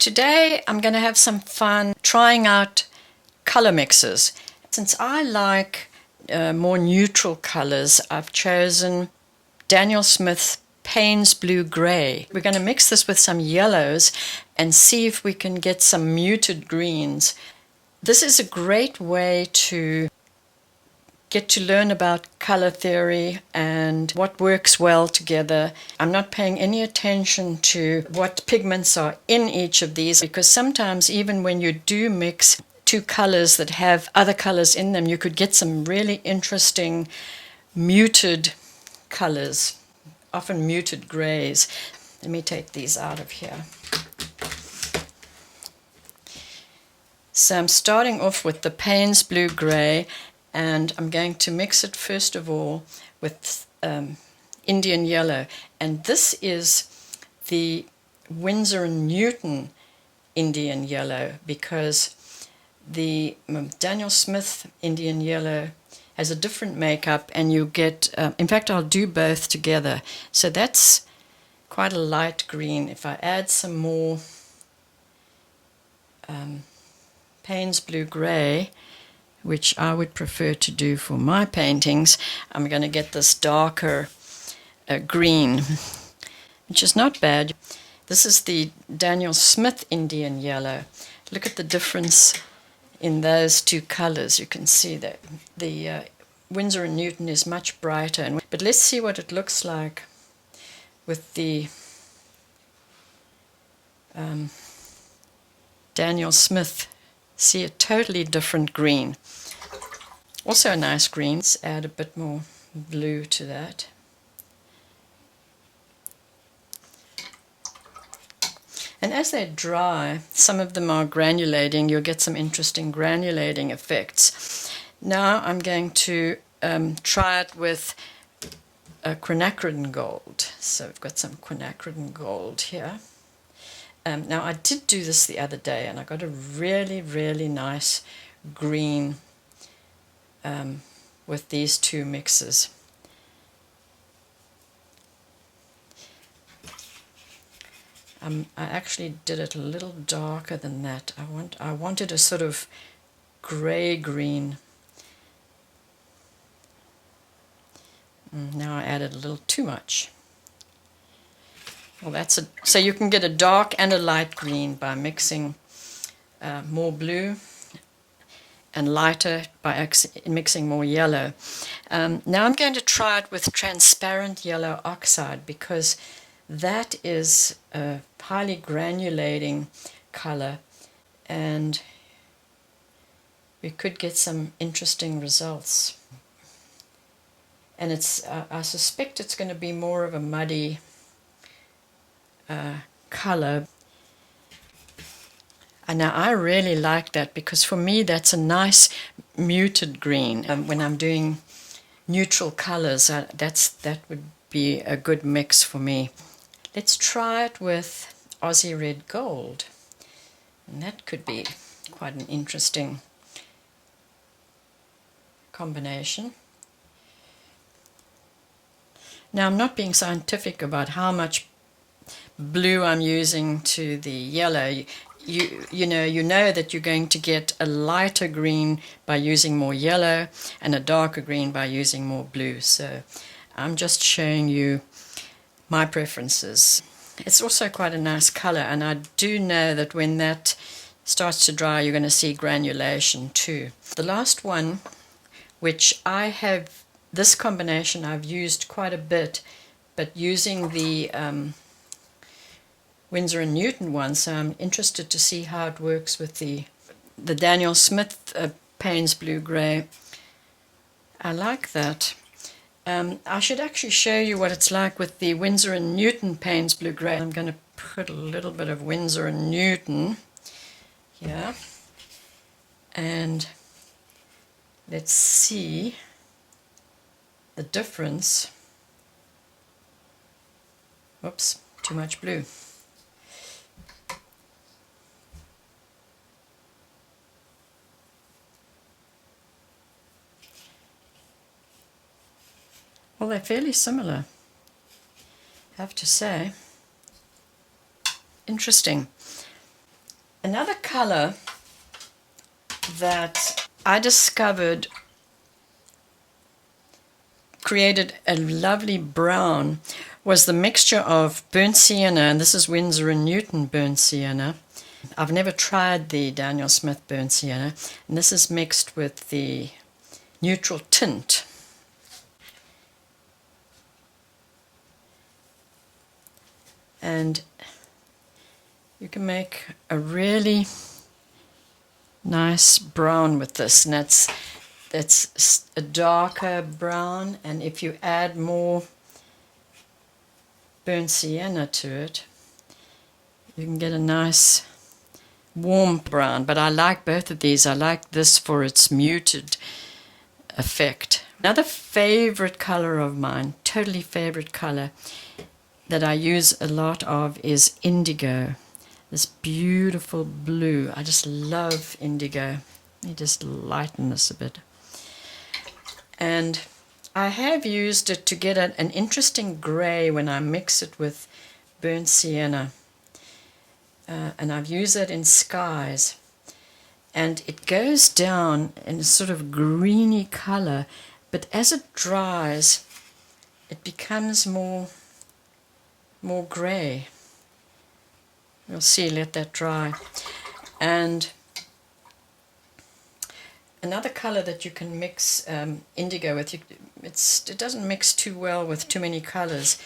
Today I'm going to have some fun trying out color mixes. Since I like more neutral colors, I've chosen Daniel Smith's Payne's Blue Gray. We're going to mix this with some yellows and see if we can get some muted greens. This is a great way to get to learn about color theory and what works well together. I'm not paying any attention to what pigments are in each of these, because sometimes even when you do mix two colors that have other colors in them, you could get some really interesting muted colors, often muted grays. Let me take these out of here. So I'm starting off with the Payne's Blue Gray, and I'm going to mix it first of all with Indian Yellow. And this is the Winsor Newton Indian Yellow, because the Daniel Smith Indian Yellow has a different makeup, and you get, in fact I'll do both together. So that's quite a light green. If I add some more Payne's Blue Gray, which I would prefer to do for my paintings, I'm going to get this darker green, which is not bad. This is the Daniel Smith Indian Yellow. Look at the difference in those two colors. You can see that the Winsor & Newton is much brighter. But let's see what it looks like with the Daniel Smith. See a totally different green. Also a nice green. Let's add a bit more blue to that. And as they dry, some of them are granulating. You'll get some interesting granulating effects. Now I'm going to try it with quinacridone gold. So we've got some quinacridone gold here. Now I did do this the other day, and I got a really, really nice green with these two mixes. I actually did it a little darker than that. I wanted a sort of grey-green. Now I added a little too much. Well, so you can get a dark and a light green by mixing more blue, and lighter by mixing more yellow. Now I'm going to try it with transparent yellow oxide, because that is a highly granulating color, and we could get some interesting results. And I suspect it's going to be more of a muddy color. And now I really like that, because for me that's a nice muted green. When I'm doing neutral colors, that would be a good mix for me. Let's try it with Aussie Red Gold, and that could be quite an interesting combination. Now I'm not being scientific about how much blue I'm using to the yellow. You know that you're going to get a lighter green by using more yellow, and a darker green by using more blue. So I'm just showing you my preferences. It's also quite a nice color, and I do know that when that starts to dry, you're going to see granulation too. The last one, which this combination I've used quite a bit, but using the Winsor & Newton one, so I'm interested to see how it works with the Daniel Smith Payne's Blue Gray. I like that. I should actually show you what it's like with the Winsor & Newton Payne's Blue Gray. I'm going to put a little bit of Winsor & Newton here, and let's see the difference. Oops, too much blue. Well, they're fairly similar, I have to say. Interesting. Another color that I discovered created a lovely brown was the mixture of burnt sienna, and this is Winsor Newton burnt sienna. I've never tried the Daniel Smith burnt sienna, and this is mixed with the neutral tint. And you can make a really nice brown with this, and that's a darker brown, and if you add more burnt sienna to it, you can get a nice warm brown. But I like both of these. I like this for its muted effect. Another favorite color of mine, totally favorite color, that I use a lot of is indigo. This beautiful blue. I just love indigo. Let me just lighten this a bit. And I have used it to get an interesting gray when I mix it with burnt sienna. And I've used it in skies. And it goes down in a sort of greeny color, but as it dries, it becomes more gray. You'll see, let that dry. And another color that you can mix indigo with, it doesn't mix too well with too many colors,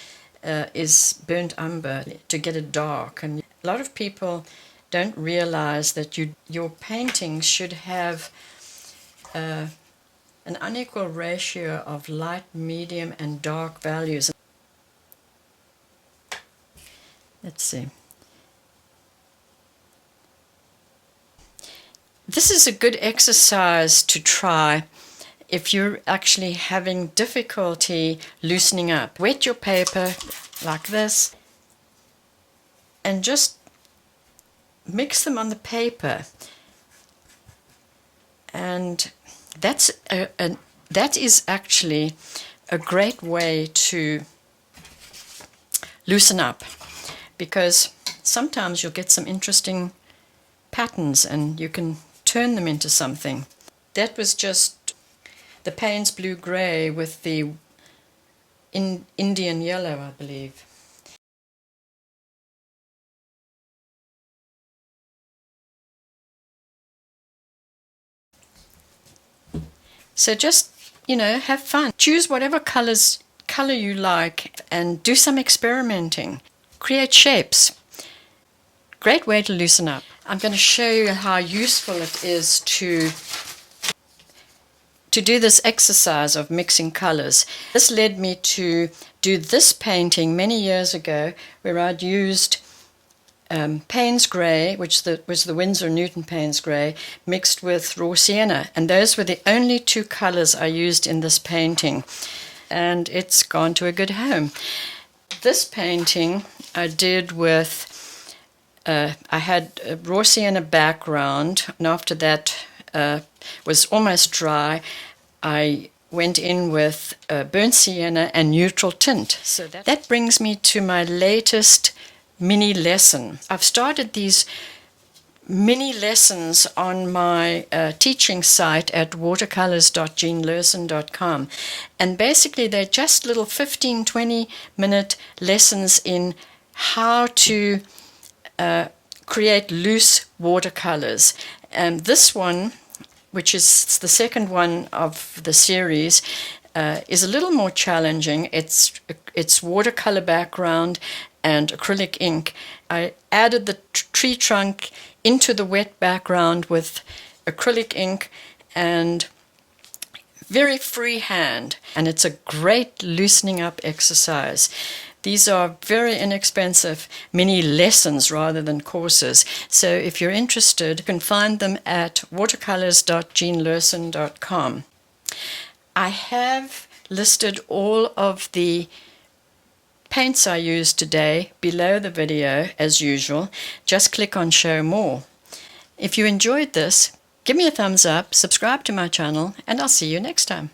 is burnt umber to get it dark. And a lot of people don't realize that your paintings should have an unequal ratio of light, medium, and dark values. Let's see. This is a good exercise to try if you're actually having difficulty loosening up. Wet your paper like this and just mix them on the paper. And that is actually a great way to loosen up, because sometimes you'll get some interesting patterns and you can turn them into something. That was just the Payne's blue gray with the Indian yellow, I believe. So just, have fun. Choose whatever color you like and do some experimenting. Create shapes. Great way to loosen up. I'm going to show you how useful it is to do this exercise of mixing colors. This led me to do this painting many years ago, where I'd used Payne's Grey, which was the Winsor Newton Payne's Grey, mixed with raw sienna. And those were the only two colors I used in this painting. And it's gone to a good home. This painting I did with I had a raw sienna background, and after that was almost dry, I went in with burnt sienna and neutral tint. So that brings me to my latest mini lesson. I've started these mini lessons on my teaching site at watercolors.jeanlerson.com, and basically they're just little 15-20 minute lessons in how to create loose watercolors. And this one, which is the second one of the series, is a little more challenging. It's watercolor background and acrylic ink. I added the tree trunk into the wet background with acrylic ink and very freehand, and it's a great loosening up exercise. These are very inexpensive mini lessons rather than courses. So if you're interested, you can find them at watercolors.jeanlerson.com. I have listed all of the paints I used today below the video as usual. Just click on Show More. If you enjoyed this, give me a thumbs up, subscribe to my channel, and I'll see you next time.